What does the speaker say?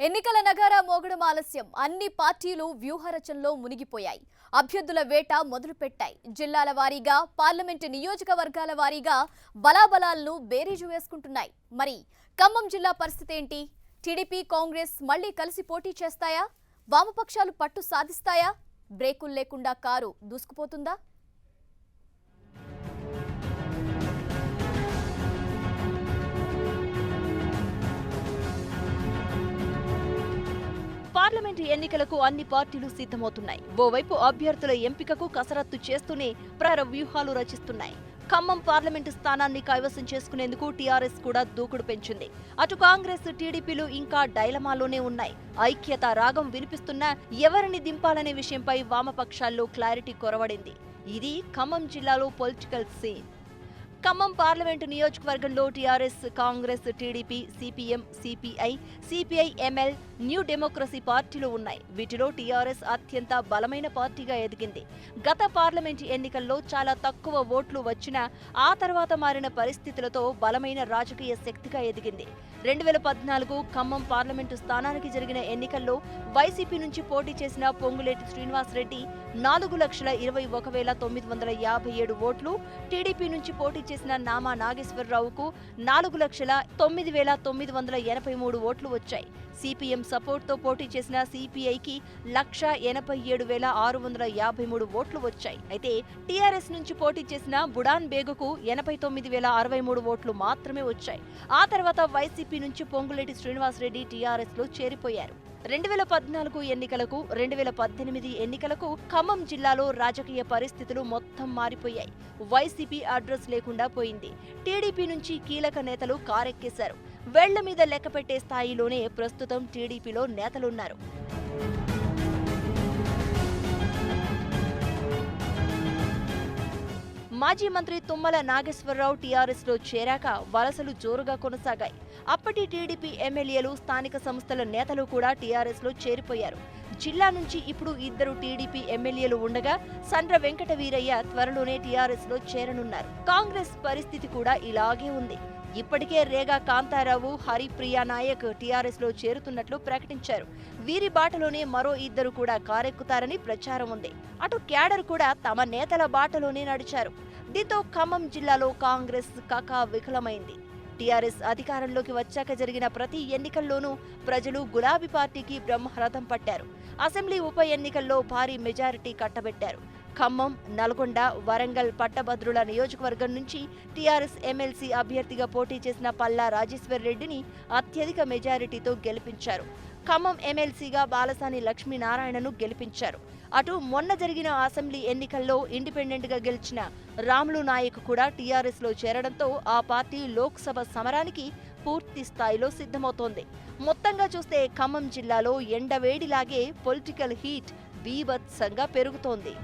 ఎన్నికల నగారా మోగడం ఆలస్యం అన్ని పార్టీలు వ్యూహరచనలో మునిగిపోయాయి. అభ్యర్థుల వేట మొదలుపెట్టాయి. జిల్లాల వారీగా పార్లమెంటు నియోజకవర్గాల వారీగా బలాబలాలను బేరీజు వేసుకుంటున్నాయి. మరి ఖమ్మం జిల్లా పరిస్థితి ఏంటి? టీడీపీ కాంగ్రెస్ మళ్లీ కలిసి పోటీ చేస్తాయా? వామపక్షాలు పట్టు సాధిస్తాయా? బ్రేకులు లేకుండా కారు దూసుకుపోతుందా? పార్లమెంటు ఎన్నికలకు అన్ని పార్టీలు సిద్ధమవుతున్నాయి. ఓవైపు అభ్యర్థుల ఎంపికకు కసరత్తు చేస్తూనే ప్రచార వ్యూహాలు రచిస్తున్నాయి. ఖమ్మం పార్లమెంటు స్థానాన్ని కైవసం చేసుకునేందుకు టీఆర్ఎస్ కూడా దూకుడు పెంచింది. అటు కాంగ్రెస్, టీడీపీలు ఇంకా డైలమాలోనే ఉన్నాయి. ఐక్యత రాగం వినిపిస్తున్నా ఎవరిని దింపాలనే విషయంపై వామపక్షాల్లో క్లారిటీ కొరవడింది. ఇది ఖమ్మం జిల్లాలో పొలిటికల్ సీన్. ఖమ్మం పార్లమెంటు నియోజకవర్గంలో TRS, Congress, TDP, CPM, CPI, CPI-ML, new democracy పార్టీలు ఉన్నాయి. వీటిలో టీఆర్ఎస్ అత్యంత బలమైన పార్టీగా ఎదిగింది. గత పార్లమెంటు ఎన్నికల్లో చాలా తక్కువ ఓట్లు వచ్చినా ఆ తర్వాత మారిన పరిస్థితులతో బలమైన రాజకీయ శక్తిగా ఎదిగింది. 2014 ఖమ్మం పార్లమెంటు స్థానానికి జరిగిన ఎన్నికల్లో వైసీపీ నుంచి పోటీ చేసిన పొంగులేటి శ్రీనివాసరెడ్డి 4,21,957 ఓట్లు, టీడీపీ నుంచి పోటీ చేసిన నామా నాగేశ్వరరావుకు 4,09,983 ఓట్లు వచ్చాయి. సిపిఎం సపోర్ట్తో పోటీ చేసిన సిపిఐకి 1,87,653 ఓట్లు వచ్చాయి. అయితే టీఆర్ఎస్ నుంచి పోటీ చేసిన బుడాన్ బేగుకు 89,063 ఓట్లు మాత్రమే వచ్చాయి. ఆ తర్వాత వైసీపీ నుంచి పొంగులేటి శ్రీనివాసరెడ్డి టీఆర్ఎస్ లో చేరిపోయారు. 2014 ఎన్నికలకు 2018 ఎన్నికలకు ఖమ్మం జిల్లాలో రాజకీయ పరిస్థితులు మొత్తం మారిపోయాయి. వైసీపీ అడ్రస్ లేకుండా పోయింది. టీడీపీ నుంచి కీలక నేతలు కారెక్కేశారు. వేళ్ల మీద లెక్కపెట్టే స్థాయిలోనే ప్రస్తుతం టీడీపీలో నేతలున్నారు. మాజీ మంత్రి తుమ్మల నాగేశ్వరరావు టీఆర్ఎస్ లో చేరాక వలసలు జోరుగా కొనసాగాయి. అప్పటి టీడీపీ ఎమ్మెల్యేలు, స్థానిక సంస్థల నేతలు కూడా టీఆర్ఎస్ లో చేరిపోయారు. జిల్లా నుంచి ఇప్పుడు 2 టీడీపీ ఎమ్మెల్యేలు ఉండగా సండ్ర వెంకట వీరయ్య త్వరలోనే టీఆర్ఎస్ లో చేరనున్నారు. కాంగ్రెస్ పరిస్థితి కూడా ఇలాగే ఉంది. ఇప్పటికే రేగా కాంతారావు, హరిప్రియా నాయక్ టీఆర్ఎస్ లో చేరుతున్నట్లు ప్రకటించారు. వీరి బాటలోనే మరో 2 కూడా కారెక్కుతారని ప్రచారం ఉంది. అటు క్యాడర్ కూడా తమ నేతల బాటలోనే నడిచారు. దీంతో ఖమ్మం జిల్లాలో కాంగ్రెస్ కకా వికలమైంది. టీఆర్ఎస్ అధికారంలోకి వచ్చాక జరిగిన ప్రతి ఎన్నికల్లోనూ ప్రజలు గులాబీ పార్టీకి బ్రహ్మరథం పట్టారు. అసెంబ్లీ ఉప ఎన్నికల్లో భారీ మెజారిటీ కట్టబెట్టారు. ఖమ్మం, నల్గొండ, వరంగల్ పట్టభద్రుల నియోజకవర్గం నుంచి టీఆర్ఎస్ ఎమ్మెల్సీ అభ్యర్థిగా పోటీ చేసిన పల్లా రాజేశ్వర్ రెడ్డిని అత్యధిక మెజారిటీతో గెలిపించారు. ఖమ్మం ఎమ్మెల్సీగా బాలసాని లక్ష్మీనారాయణను గెలిపించారు. అటు మొన్న జరిగిన అసెంబ్లీ ఎన్నికల్లో ఇండిపెండెంట్ గా గెలిచిన రాములు నాయక్ కూడా టీఆర్ఎస్ లో చేరడంతో ఆ పార్టీ లోక్సభ సమరానికి పూర్తి స్థాయిలో సిద్ధమవుతోంది. మొత్తంగా చూస్తే ఖమ్మం జిల్లాలో ఎండవేడిలాగే పొలిటికల్ హీట్ బీభత్సంగా పెరుగుతోంది.